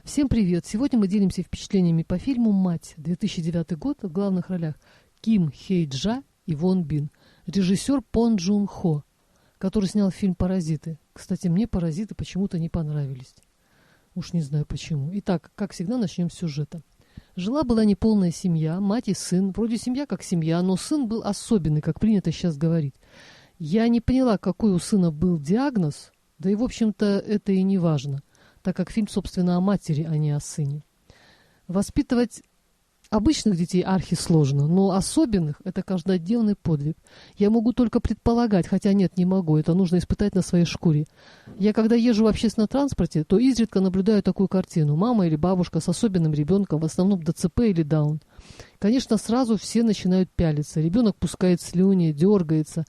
Всем привет! Сегодня мы делимся впечатлениями по фильму «Мать», 2009 год, в главных ролях Ким Хей Джа и Вон Бин, режиссер Пон Джун Хо, который снял фильм «Паразиты». Кстати, мне «Паразиты» почему-то не понравились. Уж не знаю почему. Итак, как всегда, начнем с сюжета. Жила-была неполная семья, мать и сын. Вроде семья как семья, но сын был особенный, как принято сейчас говорить. Я не поняла, какой у сына был диагноз, да и, в общем-то, это и не важно, так как фильм, собственно, о матери, а не о сыне. Воспитывать обычных детей архисложно, но особенных – это каждодневный подвиг. Я могу только предполагать, хотя нет, не могу, это нужно испытать на своей шкуре. Я, когда езжу в общественном транспорте, то изредка наблюдаю такую картину. Мама или бабушка с особенным ребенком, в основном ДЦП или Даун. Конечно, сразу все начинают пялиться. Ребенок пускает слюни, дергается,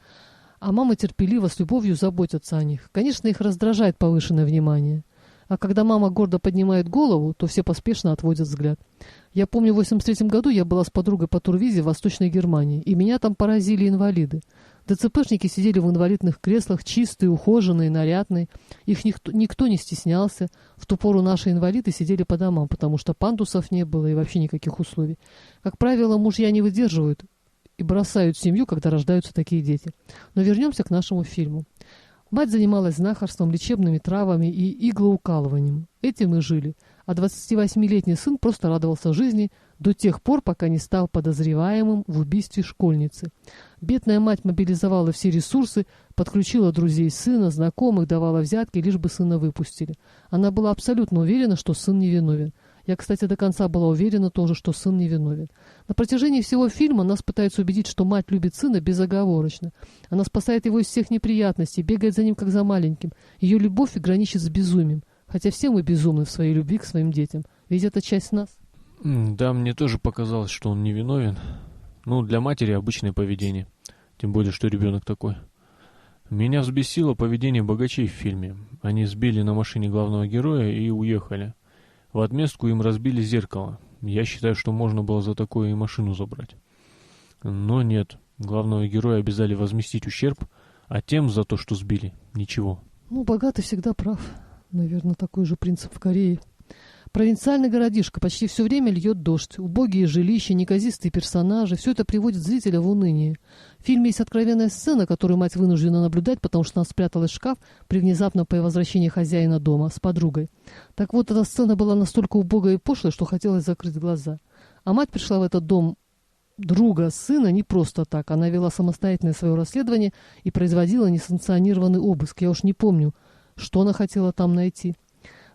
а мама терпеливо, с любовью заботится о них. Конечно, их раздражает повышенное внимание. А когда мама гордо поднимает голову, то все поспешно отводят взгляд. Я помню, в 1983 году я была с подругой по турвизе в Восточной Германии, и меня там поразили инвалиды. ДЦПшники сидели в инвалидных креслах, чистые, ухоженные, нарядные. Их никто не стеснялся. В ту пору наши инвалиды сидели по домам, потому что пандусов не было и вообще никаких условий. Как правило, мужья не выдерживают и бросают семью, когда рождаются такие дети. Но вернемся к нашему фильму. Мать занималась знахарством, лечебными травами и иглоукалыванием. Этим и жили. А 28-летний сын просто радовался жизни до тех пор, пока не стал подозреваемым в убийстве школьницы. Бедная мать мобилизовала все ресурсы, подключила друзей сына, знакомых, давала взятки, лишь бы сына выпустили. Она была абсолютно уверена, что сын невиновен. Я, кстати, до конца была уверена тоже, что сын невиновен. На протяжении всего фильма нас пытаются убедить, что мать любит сына безоговорочно. Она спасает его из всех неприятностей, бегает за ним, как за маленьким. Ее любовь граничит с безумием. Хотя все мы безумны в своей любви к своим детям. Ведь это часть нас. Да, мне тоже показалось, что он невиновен. Ну, для матери обычное поведение. Тем более, что ребенок такой. Меня взбесило поведение богачей в фильме. Они сбили на машине главного героя и уехали. В отместку им разбили зеркало. Я считаю, что можно было за такое и машину забрать. Но нет. Главного героя обязали возместить ущерб, а тем за то, что сбили, ничего. Ну, богатый всегда прав. Наверное, такой же принцип в Корее. Провинциальный городишко, почти все время льет дождь, убогие жилища, неказистые персонажи – все это приводит зрителя в уныние. В фильме есть откровенная сцена, которую мать вынуждена наблюдать, потому что она спряталась в шкаф при внезапном по возвращении хозяина дома с подругой. Так вот, эта сцена была настолько убогой и пошлой, что хотелось закрыть глаза. А мать пришла в этот дом друга сына не просто так. Она вела самостоятельное свое расследование и производила несанкционированный обыск. Я уж не помню, что она хотела там найти.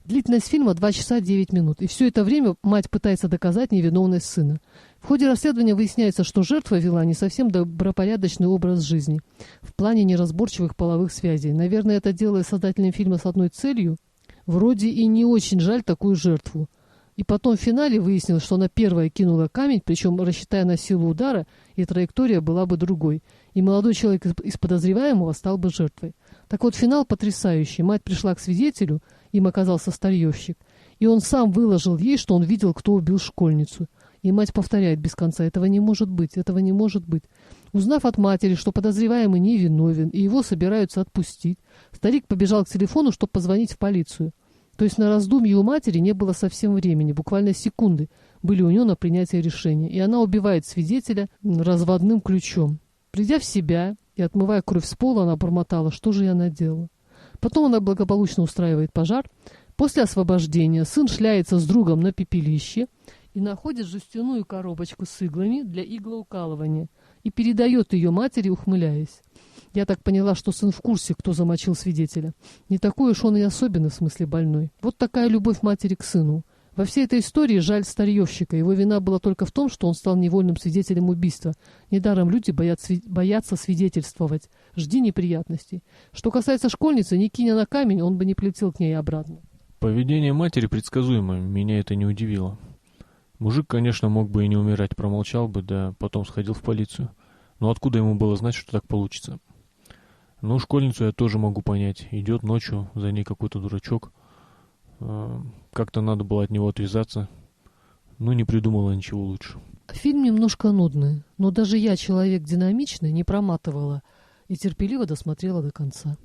Длительность фильма 2 часа 9 минут, и все это время мать пытается доказать невиновность сына. В ходе расследования выясняется, что жертва вела не совсем добропорядочный образ жизни в плане неразборчивых половых связей. Наверное, это делает создателям фильма с одной целью. Вроде и не очень жаль такую жертву. И потом в финале выяснилось, что она первая кинула камень, причем рассчитая на силу удара, и траектория была бы другой. И молодой человек из подозреваемого стал бы жертвой. Так вот, финал потрясающий. Мать пришла к свидетелю, им оказался старьевщик, и он сам выложил ей, что он видел, кто убил школьницу. И мать повторяет без конца: этого не может быть, этого не может быть. Узнав от матери, что подозреваемый невиновен, и его собираются отпустить, старик побежал к телефону, чтобы позвонить в полицию. То есть на раздумье у матери не было совсем времени, буквально секунды были у нее на принятие решения, и она убивает свидетеля разводным ключом. Придя в себя и отмывая кровь с пола, она бормотала: что же я наделала? Потом она благополучно устраивает пожар. После освобождения сын шляется с другом на пепелище и находит жестяную коробочку с иглами для иглоукалывания и передает ее матери, ухмыляясь. Я так поняла, что сын в курсе, кто замочил свидетеля. Не такой уж он и особенный, в смысле больной. Вот такая любовь матери к сыну. Во всей этой истории жаль старьевщика. Его вина была только в том, что он стал невольным свидетелем убийства. Недаром люди боятся свидетельствовать. Жди неприятностей. Что касается школьницы, не кинь она камень, он бы не полетел к ней обратно. Поведение матери предсказуемо, меня это не удивило. Мужик, конечно, мог бы и не умирать, промолчал бы, да потом сходил в полицию. Но откуда ему было знать, что так получится? Ну, школьницу я тоже могу понять. Идет ночью, за ней какой-то дурачок. Как-то надо было от него отвязаться. Ну, не придумала ничего лучше. Фильм немножко нудный, но даже я, человек динамичный, не проматывала и терпеливо досмотрела до конца.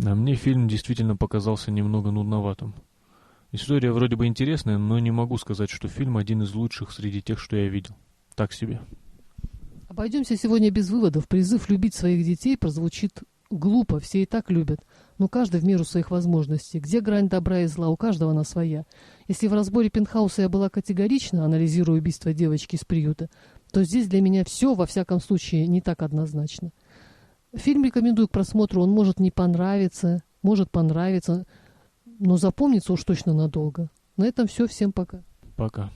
А мне фильм действительно показался немного нудноватым. История вроде бы интересная, но не могу сказать, что фильм один из лучших среди тех, что я видел. Так себе. Обойдемся сегодня без выводов. Призыв любить своих детей прозвучит глупо, все и так любят. Но каждый в меру своих возможностей. Где грань добра и зла? У каждого она своя. Если в разборе «Пентхауса» я была категорична, анализируя убийство девочки из приюта, то здесь для меня все, во всяком случае, не так однозначно. Фильм рекомендую к просмотру. Он может не понравиться, может понравиться, но запомнится уж точно надолго. На этом все. Всем пока. Пока.